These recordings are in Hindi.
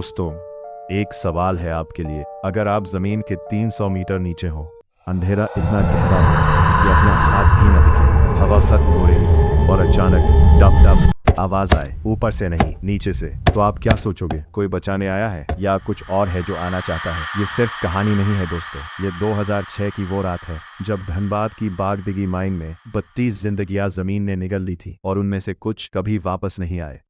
दोस्तों, एक सवाल है आपके लिए। अगर आप जमीन के 300 मीटर नीचे हो, अंधेरा इतना गहरा हो कि अपना हाथ भी न दिखे, हवा खत्म हो रही और अचानक डब डब आवाज आए, ऊपर से नहीं नीचे से, तो आप क्या सोचोगे? कोई बचाने आया है या कुछ और है जो आना चाहता है? ये सिर्फ कहानी नहीं है दोस्तों, ये 2006 की वो रात है जब धनबाद की बागदिगी माइन में 32 जिंदगियां जमीन ने निगल ली थी और उनमें से कुछ कभी वापस नहीं आए।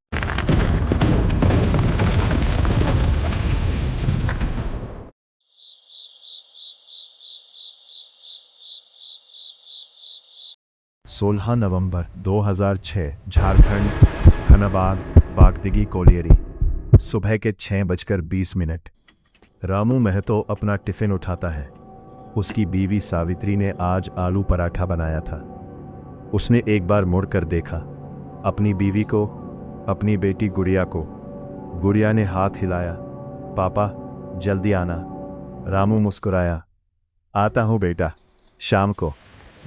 16 नवंबर 2006, झारखंड, धनबाद, बागदिगी कोलियरी। सुबह के 6:20। रामू महतो अपना टिफिन उठाता है। उसकी बीवी सावित्री ने आज आलू पराठा बनाया था। उसने एक बार मुड़कर देखा, अपनी बीवी को, अपनी बेटी गुड़िया को। गुड़िया ने हाथ हिलाया, पापा जल्दी आना। रामू मुस्कुराया, आता हूँ बेटा, शाम को।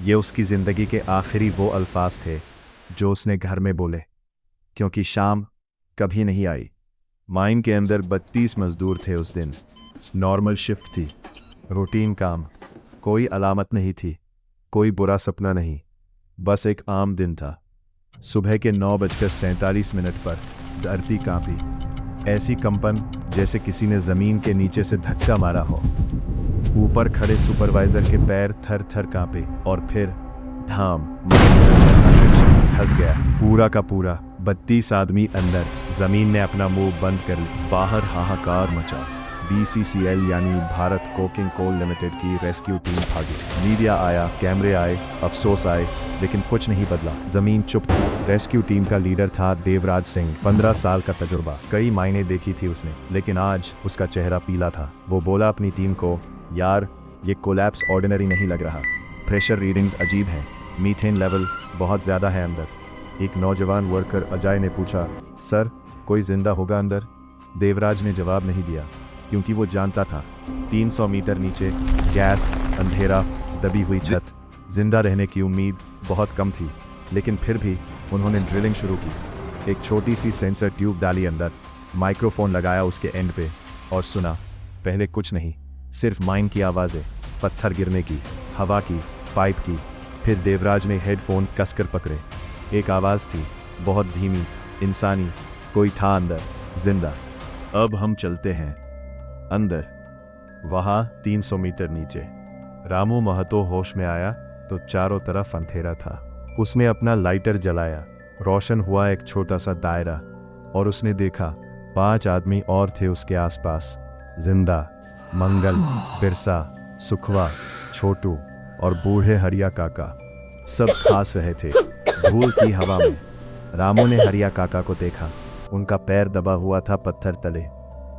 ये उसकी ज़िंदगी के आखिरी वो अल्फाज थे जो उसने घर में बोले, क्योंकि शाम कभी नहीं आई। माइन के अंदर 32 मजदूर थे उस दिन। नॉर्मल शिफ्ट थी, रूटीन काम, कोई अलामत नहीं थी, कोई बुरा सपना नहीं, बस एक आम दिन था। सुबह के 9:47 पर धरती कांपी, ऐसी कंपन जैसे किसी ने ज़मीन के नीचे से धक्का मारा हो। ऊपर खड़े सुपरवाइजर के पैर थर थर कांपे और फिर धाम, धंस गया पूरा का पूरा। 32 आदमी अंदर, जमीन ने अपना मुंह बंद कर लिया। बाहर हाहाकार मचा। BCCL यानी भारत कोकिंग कोल लिमिटेड की रेस्क्यू टीम भागी। मीडिया आया, कैमरे आए, अफसोस आए, लेकिन कुछ नहीं बदला। जमीन चुप थी। रेस्क्यू टीम का लीडर था देवराज सिंह, 15 साल का तजुर्बा, कई मायने देखी थी उसने, लेकिन आज उसका चेहरा पीला था। वो बोला अपनी टीम को, यार ये कोलैप्स ऑर्डिनरी नहीं लग रहा, प्रेशर रीडिंग्स अजीब हैं, मीथेन लेवल बहुत ज़्यादा है अंदर। एक नौजवान वर्कर अजय ने पूछा, सर कोई जिंदा होगा अंदर? देवराज ने जवाब नहीं दिया, क्योंकि वो जानता था 300 मीटर नीचे गैस, अंधेरा, दबी हुई छत, जिंदा रहने की उम्मीद बहुत कम थी। लेकिन फिर भी उन्होंने ड्रिलिंग शुरू की। एक छोटी सी सेंसर ट्यूब डाली अंदर, माइक्रोफोन लगाया उसके एंड पे और सुना। पहले कुछ नहीं, सिर्फ माइन की आवाज़ें, पत्थर गिरने की, हवा की, पाइप की। फिर देवराज ने हेडफोन कसकर पकड़े। एक आवाज़ थी, बहुत धीमी, इंसानी, कोई था अंदर, जिंदा। अब हम चलते हैं अंदर। वहाँ 300 मीटर नीचे। रामू महतो होश में आया तो चारों तरफ अंधेरा था। उसने अपना लाइटर जलाया, रोशन हुआ एक छोटा सा दायरा, और उसने देखा 5 आदमी और थे उसके आसपास, जिंदा। मंगल, बिरसा, सुखवा, छोटू और बूढ़े हरिया काका, सब खास रहे थे। धूल थी हवा में। रामू ने हरिया काका को देखा, उनका पैर दबा हुआ था पत्थर तले।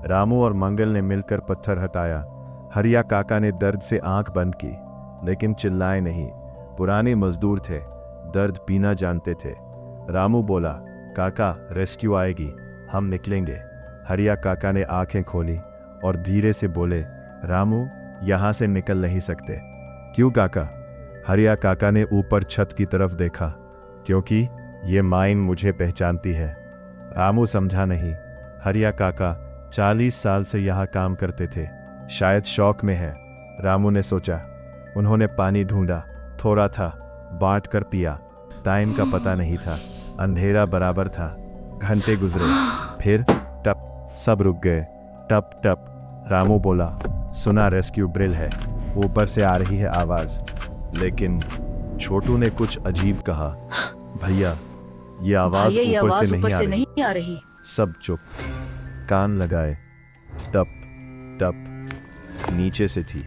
रामू और मंगल ने मिलकर पत्थर हटाया। हरिया काका ने दर्द से आंख बंद की, लेकिन चिल्लाए नहीं। पुराने मजदूर थे, दर्द पीना जानते थे। रामू बोला, काका रेस्क्यू आएगी, हम निकलेंगे। हरिया काका ने आंखें खोली और धीरे से बोले, रामू यहाँ से निकल नहीं सकते। क्यों काका? हरिया काका ने ऊपर छत की तरफ देखा, क्योंकि ये माइन मुझे पहचानती है। रामू समझा नहीं। हरिया काका 40 साल से यहाँ काम करते थे, शायद शौक में है। रामू ने सोचा। उन्होंने पानी ढूंढा, थोड़ा था, बांट कर पिया। टाइम का पता नहीं था, अंधेरा बराबर था। घंटे गुजरे, फिर टप, सब रुक गए। टप टप। रामू बोला, सुना रेस्क्यू ड्रिल है, ऊपर से आ रही है आवाज। लेकिन छोटू ने कुछ अजीब कहा, भैया ये आवाज ऊपर से नहीं आ रही। सब चुप, कान लगाए। टप टप, नीचे से थी,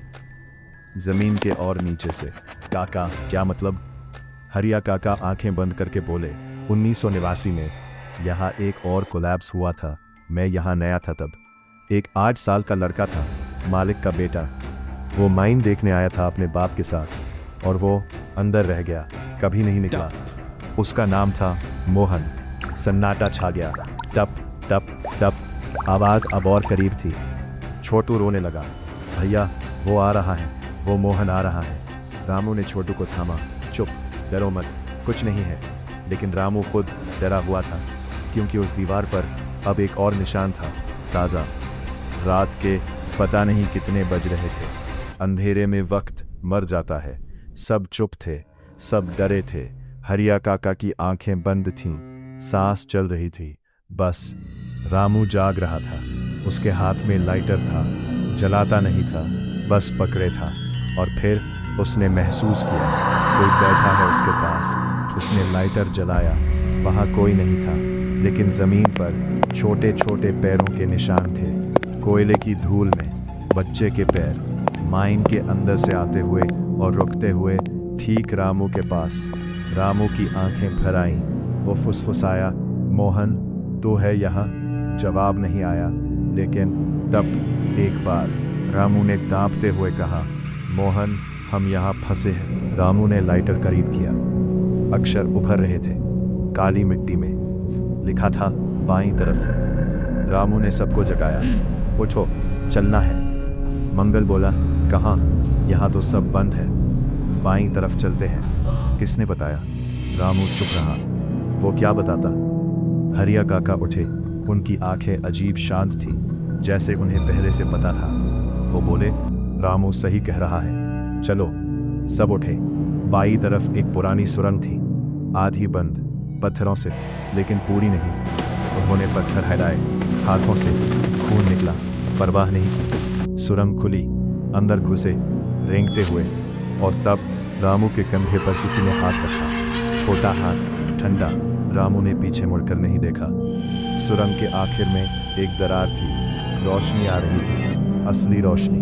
जमीन के और नीचे से। काका क्या मतलब? हरिया काका आंखें बंद करके बोले, 1989 में यहाँ एक और कोलैप्स हुआ था। मैं यहाँ नया था तब। एक 8 साल का लड़का था, मालिक का बेटा। वो माइन देखने आया था अपने बाप के साथ, और वो अंदर रह गया, कभी नहीं निकला। उसका नाम था मोहन। सन्नाटा छा गया। टप टप टप, आवाज़ अब और करीब थी। छोटू रोने लगा, भैया वो आ रहा है, वो मोहन आ रहा है। रामू ने छोटू को थामा, चुप, डरो मत, कुछ नहीं है। लेकिन रामू खुद डरा हुआ था, क्योंकि उस दीवार पर अब एक और निशान था, ताज़ा, रात के पता नहीं कितने बज रहे थे। अंधेरे में वक्त मर जाता है। सब चुप थे, सब डरे थे। हरिया काका की आंखें बंद थीं, सांस चल रही थी। बस रामू जाग रहा था। उसके हाथ में लाइटर था, जलाता नहीं था, बस पकड़े था। और फिर उसने महसूस किया कोई बैठा है उसके पास। उसने लाइटर जलाया, वहाँ कोई नहीं था, लेकिन जमीन पर छोटे छोटे पैरों के निशान थे। कोयले की धूल में बच्चे के पैर, माइन के अंदर से आते हुए और रुकते हुए ठीक रामू के पास। रामू की आंखें भर आईं। वो फुसफुसाया, मोहन तू है यहाँ? जवाब नहीं आया। लेकिन तब एक बार रामू ने कांपते हुए कहा, मोहन हम यहाँ फंसे हैं। रामू ने लाइटर करीब किया। अक्षर उभर रहे थे काली मिट्टी में। लिखा था बाईं तरफ। रामू ने सबको जगाया, उठो चलना है। मंगल बोला, कहाँ? यहाँ तो सब बंद है, बाईं तरफ चलते हैं। किसने बताया? रामू चुप रहा। वो क्या बताता? हरिया काका उठे। उनकी आंखें अजीब शांत थी, जैसे उन्हें पहले से पता था। वो बोले, रामू सही कह रहा है, चलो। सब उठे। बाईं तरफ एक पुरानी सुरंग थी, आधी बंद, पत्थरों से, लेकिन पूरी नहीं। उन्होंने पत्थर हिलाए, हाथों से खून निकला, परवाह नहीं की। सुरंग खुली, अंदर घुसे रेंगते हुए। और तब रामू के कंधे पर किसी ने हाथ रखा, छोटा हाथ, ठंडा। रामू ने पीछे मुड़कर नहीं देखा। सुरंग के आखिर में एक दरार थी, रोशनी आ रही थी, असली रोशनी।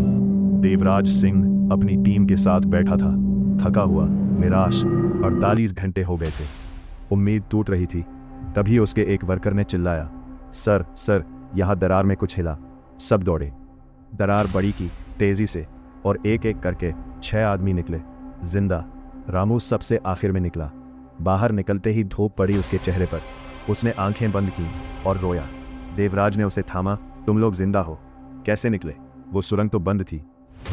देवराज सिंह अपनी टीम के साथ बैठा था, थका हुआ, निराश। 48 घंटे हो गए थे, उम्मीद टूट रही थी। तभी उसके एक वर्कर ने चिल्लाया, सर सर यहाँ दरार में कुछ हिला। सब दौड़े। दरार बड़ी की तेजी से, और एक एक करके 6 आदमी निकले, जिंदा। रामू सबसे आखिर में निकला। बाहर निकलते ही धूप पड़ी उसके चेहरे पर। उसने आंखें बंद की और रोया। देवराज ने उसे थामा, तुम लोग जिंदा हो, कैसे निकले? वो सुरंग तो बंद थी।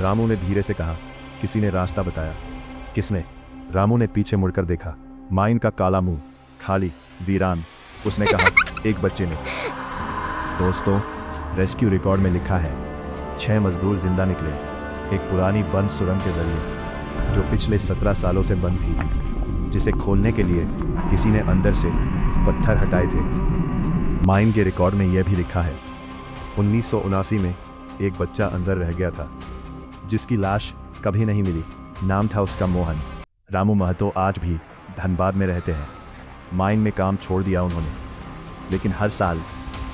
रामू ने धीरे से कहा, किसी ने रास्ता बताया। किसने? रामू ने पीछे मुड़कर देखा। माइन का काला मुंह, खाली, वीरान। उसने कहा, एक बच्चे ने। दोस्तों, रेस्क्यू रिकॉर्ड में लिखा है 6 मजदूर जिंदा निकले, एक पुरानी बंद सुरंग के जरिए, जो पिछले 17 सालों से बंद थी, जिसे खोलने के लिए किसी ने अंदर से पत्थर हटाए थे। माइन के रिकॉर्ड में यह भी लिखा है 1979 में एक बच्चा अंदर रह गया था, जिसकी लाश कभी नहीं मिली। नाम था उसका मोहन। रामू महतो आज भी धनबाद में रहते हैं। माइन में काम छोड़ दिया उन्होंने, लेकिन हर साल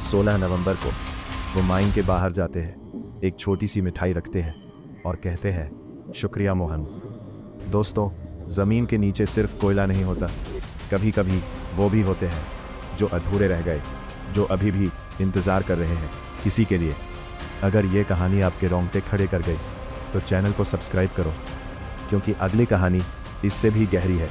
16 नवंबर को वो माइन के बाहर जाते हैं, एक छोटी सी मिठाई रखते हैं और कहते हैं, शुक्रिया मोहन। दोस्तों, ज़मीन के नीचे सिर्फ कोयला नहीं होता, कभी कभी वो भी होते हैं जो अधूरे रह गए, जो अभी भी इंतज़ार कर रहे हैं किसी के लिए। अगर ये कहानी आपके रोंगटे खड़े कर गई तो चैनल को सब्सक्राइब करो, क्योंकि अगली कहानी इससे भी गहरी है।